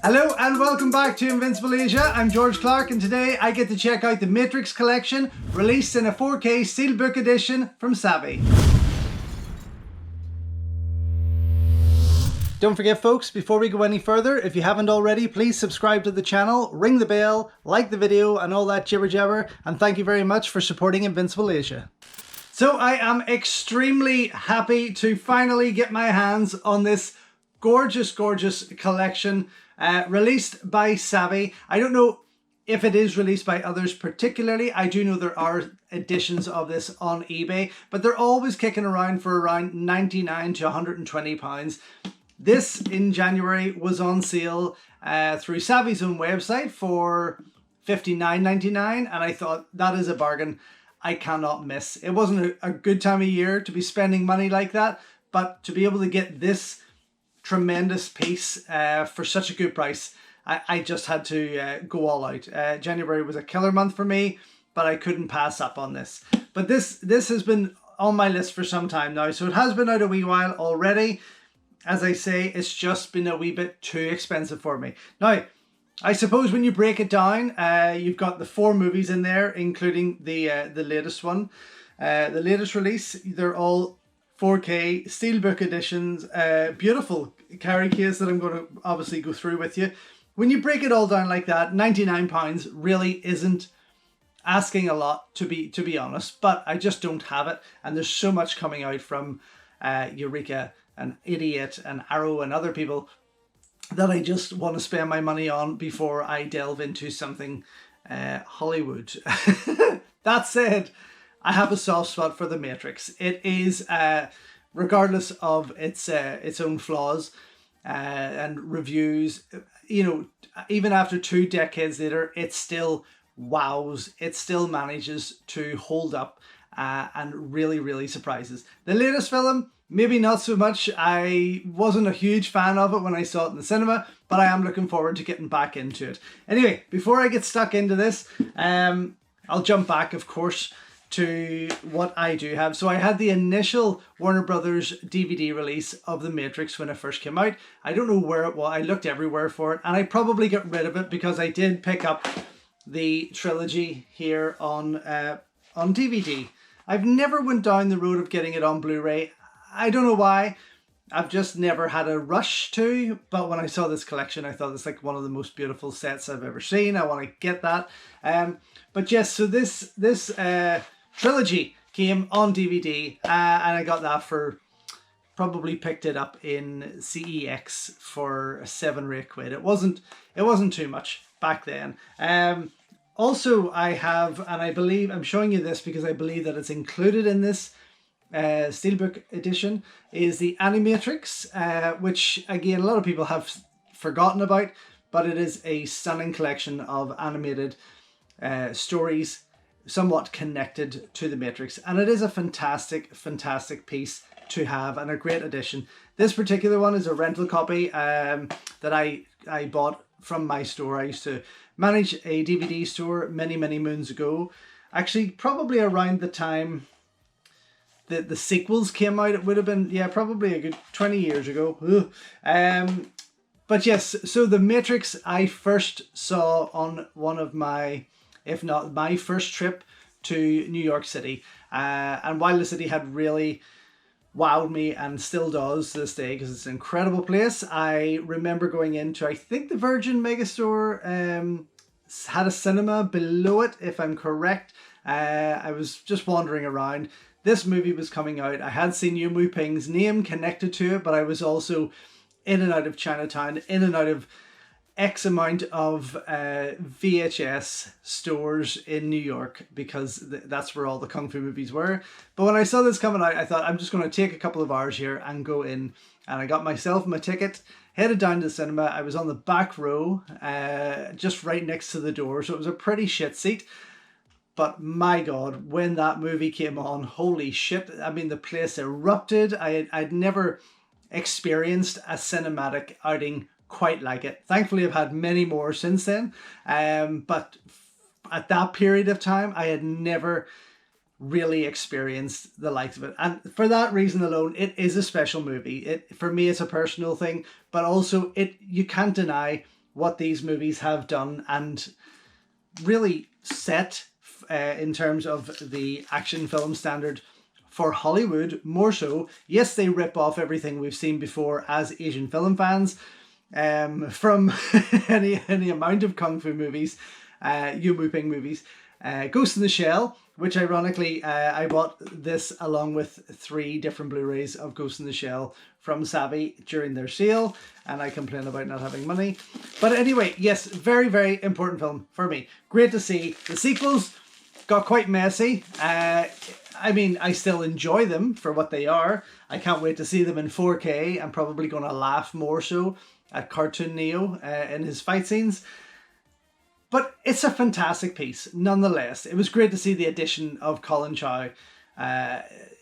Hello and welcome back to Invincible Asia. I'm George Clark and today I get to check out the Matrix collection released in a 4K steelbook edition from Zavvi. Don't forget folks, before we go any further, if you haven't already, please subscribe to the channel, ring the bell, like the video and all that jibber jabber, and thank you very much for supporting Invincible Asia. So I am extremely happy to finally get my hands on this gorgeous collection released by Zavvi. I don't know if it is released by others particularly. I do know there are editions of this on eBay, but they're always kicking around for around 99 to 120 pounds. This in January was on sale through Zavvi's own website for $59.99, and I thought that is a bargain I cannot miss. It wasn't a good time of year to be spending money like that, but to be able to get this tremendous piece for such a good price, I just had to go all out. January was a killer month for me, but I couldn't pass up on this. But this has been on my list for some time now, so it has been out a wee while already. As I say, it's just been a wee bit too expensive for me. Now, I suppose when you break it down, you've got the 4 movies in there, including the latest one. The latest release, they're all 4K steelbook editions, beautiful carry case that I'm going to obviously go through with you. When you break it all down like that, £99 really isn't asking a lot, to be honest, but I just don't have it, and there's so much coming out from Eureka and Idiot and Arrow and other people that I just want to spend my money on before I delve into something Hollywood. That said, I have a soft spot for The Matrix. It is, regardless of its own flaws and reviews, you know, even after 2 decades later, it still wows. It still manages to hold up and really surprises. The latest film, maybe not so much. I wasn't a huge fan of it when I saw it in the cinema, but I am looking forward to getting back into it. Anyway, before I get stuck into this, I'll jump back, of course, to what I do have. So I had the initial Warner Brothers DVD release of The Matrix when it first came out. I don't know where it was. I looked everywhere for it, and I probably got rid of it because I did pick up the trilogy here on DVD. I've never went down the road of getting it on Blu-ray. I don't know why. I've just never had a rush to, but when I saw this collection, I thought it's like one of the most beautiful sets I've ever seen. I want to get that. But yes, so this trilogy came on DVD, and I got that for, probably picked it up in CEX for 7 or 8 quid. It wasn't too much back then. Also, I have, and I believe I'm showing you this because I believe that it's included in this steelbook edition, is the Animatrix, which again a lot of people have forgotten about, but it is a stunning collection of animated stories somewhat connected to the Matrix, and it is a fantastic piece to have and a great addition. This particular one is a rental copy that I bought from my store. I used to manage a DVD store many moons ago, actually probably around the time that the sequels came out. It would have been, yeah, probably a good 20 years ago. But yes, so The Matrix I first saw on one of my, if not my first trip to New York City. And while the city had really wowed me and still does to this day because it's an incredible place, I remember going into, I think the Virgin Megastore had a cinema below it, if I'm correct. I was just wandering around. This movie was coming out. I had seen Yuen Woo-ping's name connected to it, but I was also in and out of Chinatown, in and out of X amount of VHS stores in New York because that's where all the Kung Fu movies were. But when I saw this coming out, I thought I'm just going to take a couple of hours here and go in. And I got myself my ticket, headed down to the cinema. I was on the back row, just right next to the door. So it was a pretty shit seat. But my God, when that movie came on, holy shit. I mean, the place erupted. I'd never experienced a cinematic outing quite like it. Thankfully, I've had many more since then. But at that period of time, I had never really experienced the likes of it. And for that reason alone, it is a special movie. For me, it's a personal thing, but also you can't deny what these movies have done and really set in terms of the action film standard for Hollywood, more so. Yes, they rip off everything we've seen before as Asian film fans, from any amount of kung fu movies, Yu Wu-Ping movies, Ghost in the Shell, which ironically I bought this along with 3 different Blu-rays of Ghost in the Shell from Zavvi during their sale, and I complain about not having money. But anyway, yes, very, very important film for me. Great to see. The sequels got quite messy. I mean, I still enjoy them for what they are. I can't wait to see them in 4K. I'm probably going to laugh more so at Cartoon Neo in his fight scenes. But it's a fantastic piece, nonetheless. It was great to see the addition of Colin Chow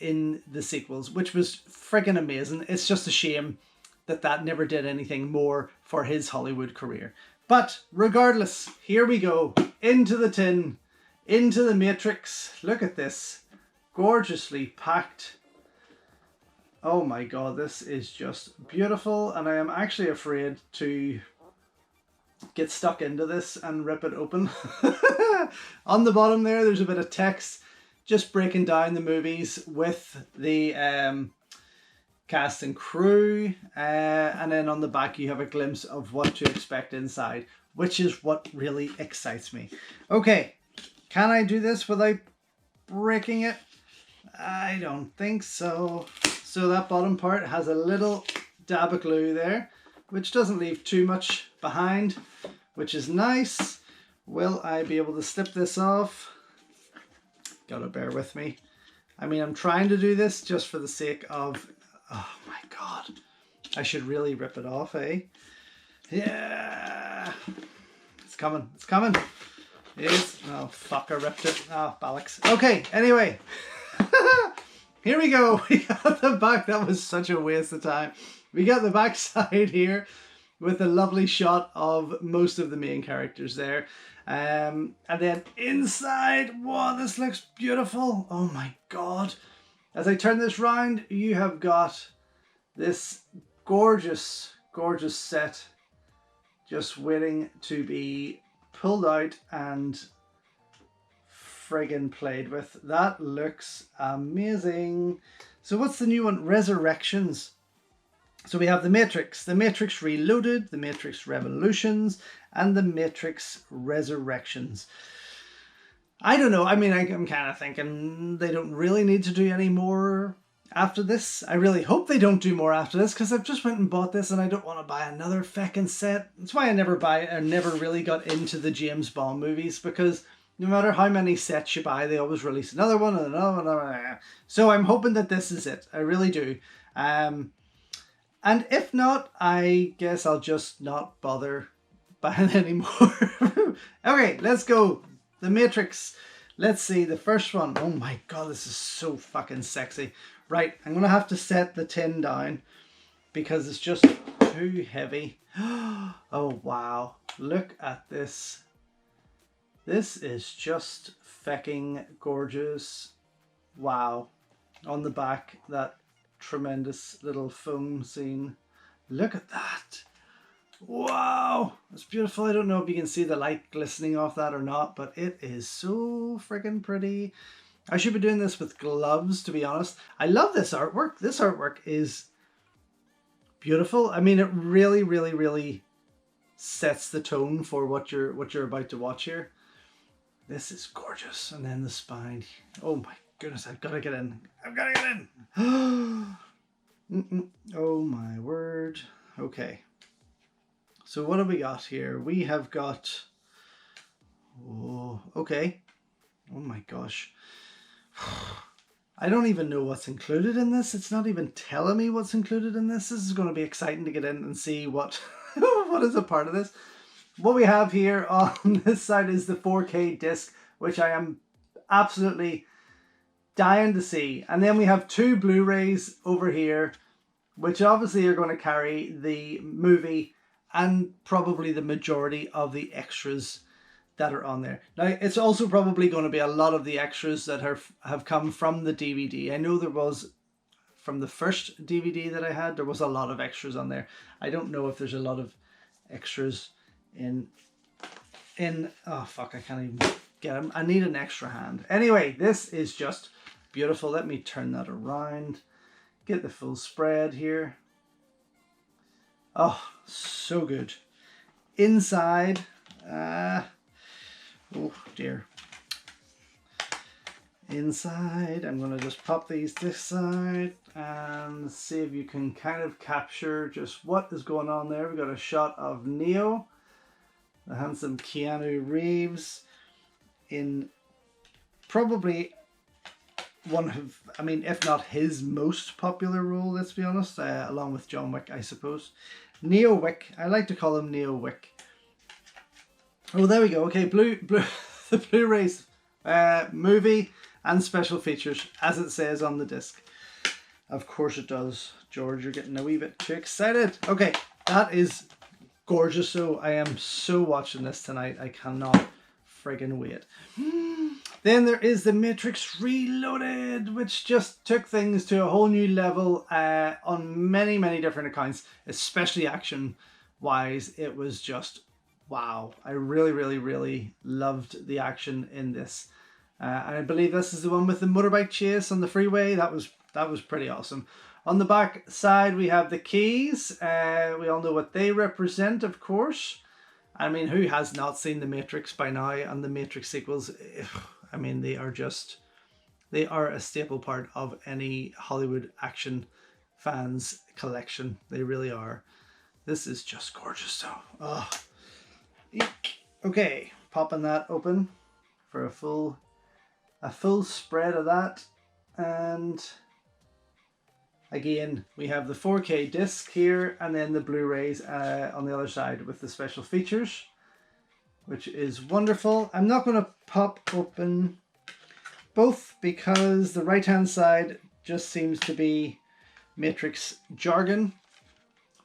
in the sequels, which was friggin' amazing. It's just a shame that that never did anything more for his Hollywood career. But regardless, here we go. Into the tin, into the Matrix. Look at this. Gorgeously packed. Oh my god, this is just beautiful, and I am actually afraid to get stuck into this and rip it open. On the bottom there's a bit of text just breaking down the movies with the cast and crew, and then on the back you have a glimpse of what to expect inside, which is what really excites me. Okay, can I do this without breaking it? I don't think so. So that bottom part has a little dab of glue there, which doesn't leave too much behind, which is nice. Will I be able to slip this off? Gotta bear with me. I mean, I'm trying to do this just for the sake of... Oh my god. I should really rip it off, eh? Yeah. It's coming. It's coming. It's... Oh, fuck, I ripped it. Oh, bollocks. Okay, anyway. Here we go. We got the back. That was such a waste of time. We got the back side here with a lovely shot of most of the main characters there. And then inside, wow, this looks beautiful. Oh my god. As I turn this round, you have got this gorgeous, gorgeous set just waiting to be pulled out and friggin' played with. That looks amazing. So what's the new one? Resurrections. So we have the Matrix Reloaded, the Matrix Revolutions, and the Matrix Resurrections. I don't know. I mean, I'm kind of thinking they don't really need to do any more after this. I really hope they don't do more after this, because I've just went and bought this and I don't want to buy another feckin' set. That's why I never really got into the James Bond movies, because no matter how many sets you buy, they always release another one and another one. So I'm hoping that this is it. I really do. And if not, I guess I'll just not bother buying anymore. Okay, let's go. The Matrix. Let's see, the first one. Oh my god, this is so fucking sexy. Right, I'm going to have to set the tin down because it's just too heavy. Oh wow, look at this. This is just fecking gorgeous. Wow. On the back, that tremendous little foam scene. Look at that. Wow, that's beautiful. I don't know if you can see the light glistening off that or not, but it is so freaking pretty. I should be doing this with gloves, to be honest. I love this artwork. This artwork is beautiful. I mean, it really, really, really sets the tone for what you're about to watch here. This is gorgeous. And then the spine. Oh my goodness, I've got to get in. I've got to get in. Oh my word. Okay. So what have we got here? We have got... Oh, okay. Oh my gosh. I don't even know what's included in this. It's not even telling me what's included in this. This is going to be exciting to get in and see what, what is a part of this. What we have here on this side is the 4K disc, which I am absolutely dying to see. And then we have 2 Blu-rays over here, which obviously are going to carry the movie and probably the majority of the extras that are on there. Now, it's also probably going to be a lot of the extras that have come from the DVD. I know there was, from the first DVD that I had, there was a lot of extras on there. I don't know if there's a lot of extras in, oh fuck, I can't even get him. I need an extra hand. Anyway, this is just beautiful. Let me turn that around. Get the full spread here. Oh, so good. Inside, oh dear. Inside, I'm going to just pop these this side and see if you can kind of capture just what is going on there. We've got a shot of Neo, the handsome Keanu Reeves, in probably one of, I mean, if not his most popular role, let's be honest, along with John Wick, I suppose. Neo Wick, I like to call him Neo Wick. Oh, there we go. Okay, the Blu-rays movie and special features, as it says on the disc. Of course it does. George, you're getting a wee bit too excited. Okay, that is gorgeous. So I am so watching this tonight. I cannot friggin' wait. Then there is The Matrix Reloaded, which just took things to a whole new level on many, many different accounts, especially action-wise. It was just wow. I really, really, really loved the action in this. And I believe this is the one with the motorbike chase on the freeway. That was pretty awesome. On the back side, we have the keys. We all know what they represent, of course. I mean, who has not seen The Matrix by now and the Matrix sequels? I mean, they are a staple part of any Hollywood action fans collection. They really are. This is just gorgeous though. Oh. Okay, popping that open for a full spread of that. And again, we have the 4K disc here and then the Blu-rays on the other side with the special features, which is wonderful. I'm not going to pop open both because the right hand side just seems to be Matrix jargon,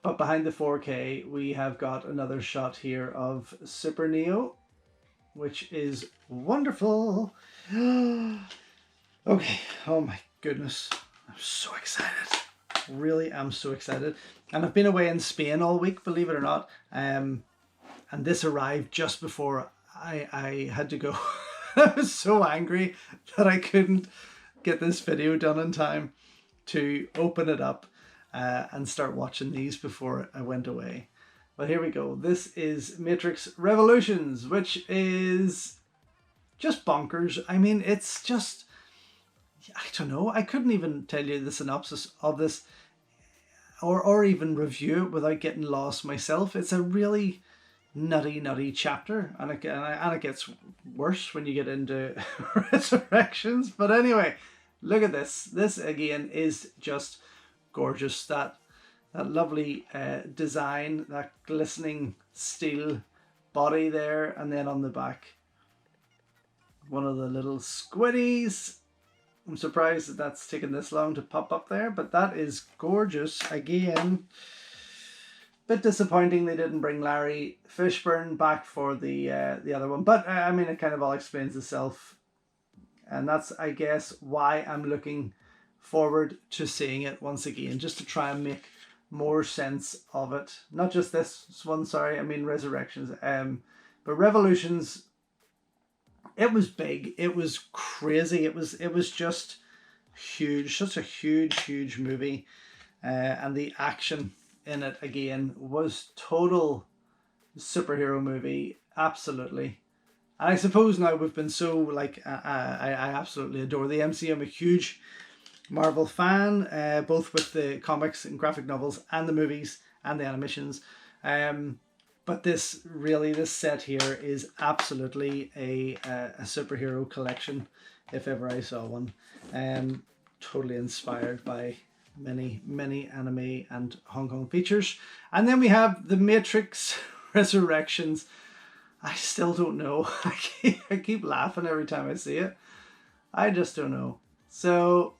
but behind the 4K we have got another shot here of Super Neo, which is wonderful. Okay, oh my goodness, I'm so excited. Really am so excited. And I've been away in Spain all week, believe it or not. And this arrived just before I had to go. I was so angry that I couldn't get this video done in time to open it up and start watching these before I went away. But here we go. This is Matrix Revolutions, which is just bonkers. I mean, it's just, I don't know. I couldn't even tell you the synopsis of this or even review it without getting lost myself. It's a really nutty chapter, and it gets worse when you get into Resurrections. But anyway, look at this. This again is just gorgeous. That lovely design, that glistening steel body there, and then on the back, one of the little squiddies. I'm surprised that that's taken this long to pop up there, but that is gorgeous. Again, bit disappointing they didn't bring Larry Fishburne back for the other one, but I mean, it kind of all explains itself, and that's, I guess, why I'm looking forward to seeing it once again, just to try and make more sense of it. Not just this one, sorry, I mean Resurrections, but Revolutions. It was big. It was crazy. It was just huge. Such a huge movie, and the action in it again was total superhero movie. Absolutely. And I suppose now we've been so like I absolutely adore the MCU. I'm a huge Marvel fan, both with the comics and graphic novels and the movies and the animations. But this set here is absolutely a superhero collection, if ever I saw one. Totally inspired by many anime and Hong Kong features. And then we have The Matrix Resurrections. I still don't know. I keep laughing every time I see it. I just don't know. So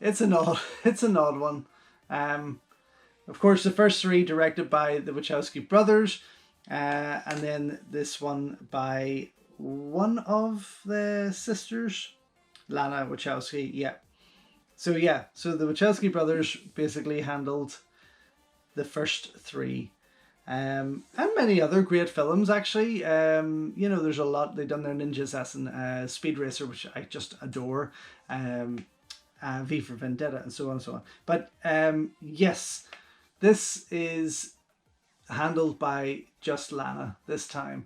it's an odd one. Of course, the first three directed by the Wachowski brothers, and then this one by one of the sisters, Lana Wachowski. Yeah. So the Wachowski brothers basically handled the first three. and many other great films actually. You know, there's a lot they've done there. Ninja Assassin, Speed Racer, which I just adore, V for Vendetta, and so on and so on. But yes, this is handled by just Lana this time.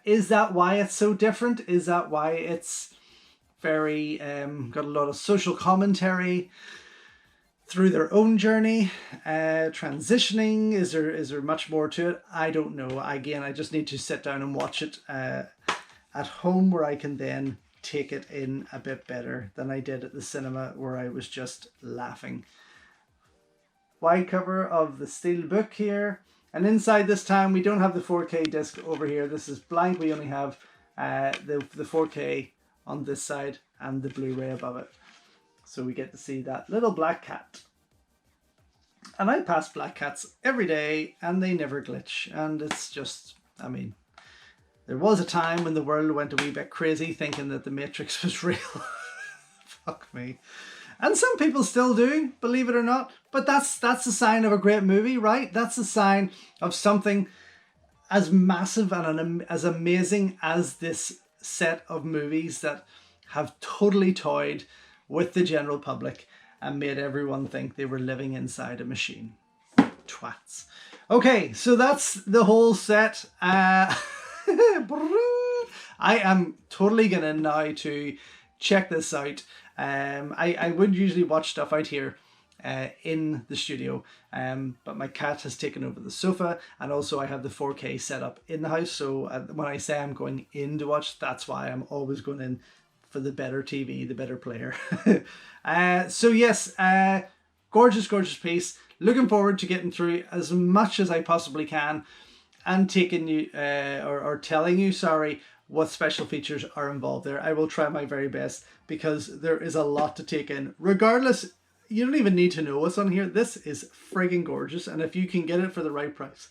Is that why it's so different? Is that why it's very got a lot of social commentary through their own journey, transitioning? Is there much more to it? I don't know. Again, I just need to sit down and watch it at home, where I can then take it in a bit better than I did at the cinema, where I was just laughing. Wide cover of the steelbook here, and inside this time we don't have the 4K disc over here. This is blank. We only have the 4K on this side and the Blu-ray above it. So we get to see that little black cat. And I pass black cats every day and they never glitch. And it's just, I mean, there was a time when the world went a wee bit crazy thinking that the Matrix was real. Fuck me. And some people still do, believe it or not. But that's a sign of a great movie, right? That's a sign of something as massive and as amazing as this set of movies that have totally toyed with the general public and made everyone think they were living inside a machine. Twats. Okay, so that's the whole set. I am totally gonna now to check this out. I would usually watch stuff out here in the studio, but my cat has taken over the sofa, and also I have the 4K set up in the house, so when I say I'm going in to watch, that's why I'm always going in for the better TV, the better player. So yes, gorgeous, gorgeous piece. Looking forward to getting through as much as I possibly can and taking you, or telling you, sorry, what special features are involved there. I will try my very best because there is a lot to take in. Regardless, you don't even need to know what's on here. This is friggin' gorgeous, and if you can get it for the right price,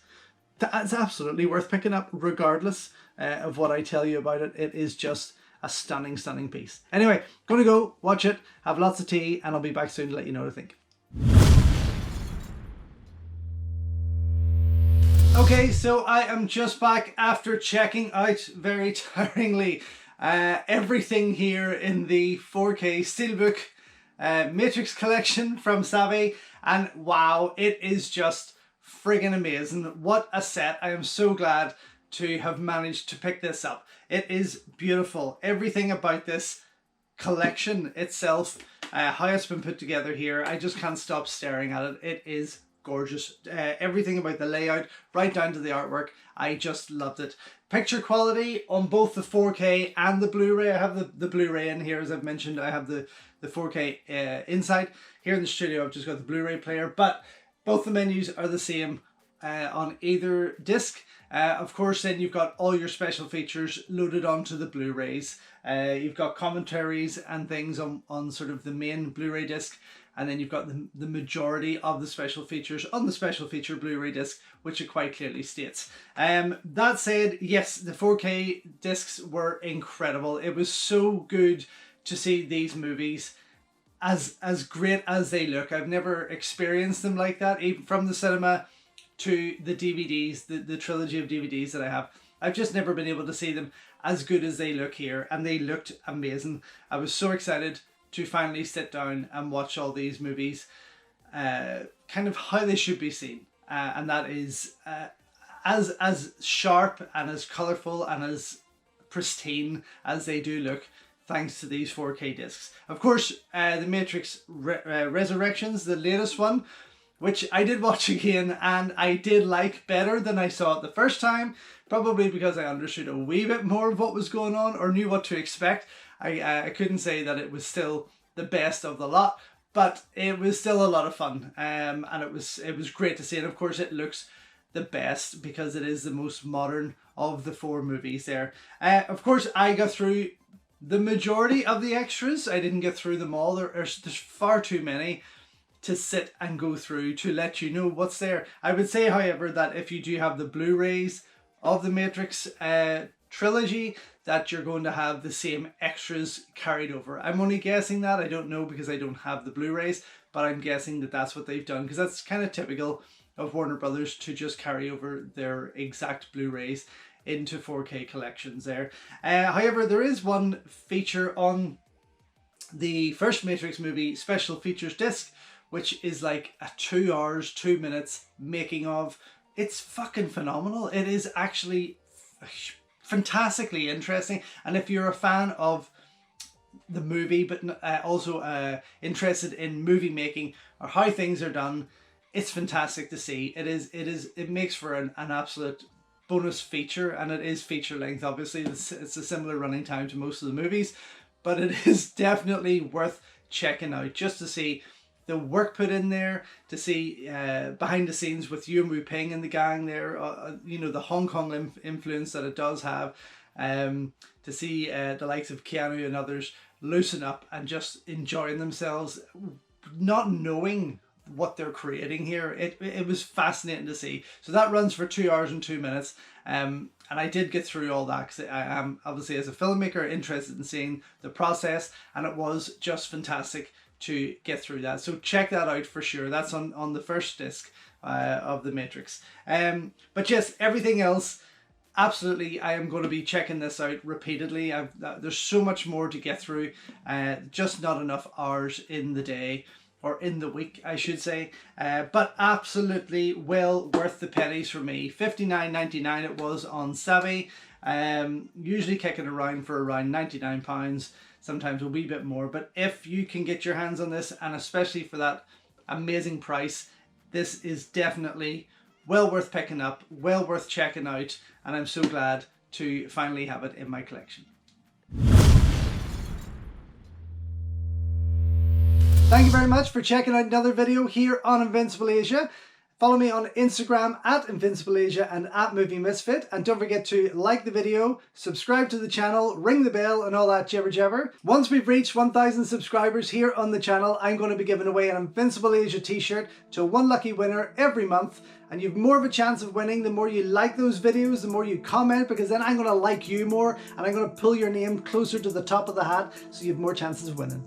that's absolutely worth picking up regardless of what I tell you about it. It is just a stunning, stunning piece. Anyway, gonna go watch it, have lots of tea, and I'll be back soon to let you know what I think. Okay, so I am just back after checking out very tiringly everything here in the 4K Steelbook Matrix collection from Zavvi, and wow, it is just friggin' amazing. What a set. I am so glad to have managed to pick this up. It is beautiful. Everything about this collection itself, how it's been put together here, I just can't stop staring at it. It is gorgeous. Everything about the layout, right down to the artwork, I just loved it. Picture quality on both the 4K and the Blu-ray. I have the Blu-ray in here, as I've mentioned. I have the 4K inside. Here in the studio, I've just got the Blu-ray player, but both the menus are the same on either disc. Of course, then you've got all your special features loaded onto the Blu-rays. You've got commentaries and things on sort of the main Blu-ray disc, and then you've got the majority of the special features on the special feature Blu-ray disc, which it quite clearly states. That said, yes, the 4K discs were incredible. It was so good to see these movies as great as they look. I've never experienced them like that, even from the cinema to the DVDs, the trilogy of DVDs that I have. I've just never been able to see them as good as they look here, and they looked amazing. I was so excited to finally sit down and watch all these movies kind of how they should be seen, and that is as sharp and as colourful and as pristine as they do look, thanks to these 4K discs. Of course, the Matrix Resurrections, the latest one, which I did watch again and I did like better than I saw it the first time, probably because I understood a wee bit more of what was going on or knew what to expect. I couldn't say that it was still the best of the lot, but it was still a lot of fun, and it was great to see. And of course it looks the best because it is the most modern of the four movies there. Of course I got through the majority of the extras. I didn't get through them all. There's far too many to sit and go through to let you know what's there. I would say, however, that if you do have the Blu-rays of the Matrix trilogy, that you're going to have the same extras carried over. I'm only guessing that. I don't know because I don't have the Blu-rays, but I'm guessing that that's what they've done, because that's kind of typical of Warner Brothers to just carry over their exact Blu-rays into 4K collections there. However, there is one feature on the first Matrix movie special features disc, which is like a 2 hours, 2 minutes making of. It's fucking phenomenal. It is actually fantastically interesting. And if you're a fan of the movie, but also interested in movie making or how things are done, it's fantastic to see. It makes for an absolute bonus feature, and it is feature length. Obviously, it's a similar running time to most of the movies, but it is definitely worth checking out just to see the work put in there, to see behind the scenes with Yuen Wu-Ping and the gang there, you know, the Hong Kong influence that it does have, to see the likes of Keanu and others loosen up and just enjoying themselves, not knowing what they're creating here. It was fascinating to see. So that runs for 2 hours and 2 minutes, and I did get through all that because I am obviously, as a filmmaker, interested in seeing the process, and it was just fantastic to get through that. So check that out for sure. That's on the first disc of The Matrix. But just everything else, absolutely, I am going to be checking this out repeatedly. There's so much more to get through, just not enough hours in the day, or in the week, I should say. But absolutely well worth the pennies for me. $59.99 it was on Zavvi. Usually kicking around for around £99, sometimes a wee bit more. But if you can get your hands on this, and especially for that amazing price, this is definitely well worth picking up, well worth checking out, and I'm so glad to finally have it in my collection. Thank you very much for checking out another video here on Invincible Asia. Follow me on Instagram at Invincible Asia and at Movie Misfit. And don't forget to like the video, subscribe to the channel, ring the bell and all that jibber jabber. Once we've reached 1,000 subscribers here on the channel, I'm going to be giving away an Invincible Asia t-shirt to one lucky winner every month. And you've more of a chance of winning the more you like those videos, the more you comment, because then I'm going to like you more and I'm going to pull your name closer to the top of the hat so you have more chances of winning.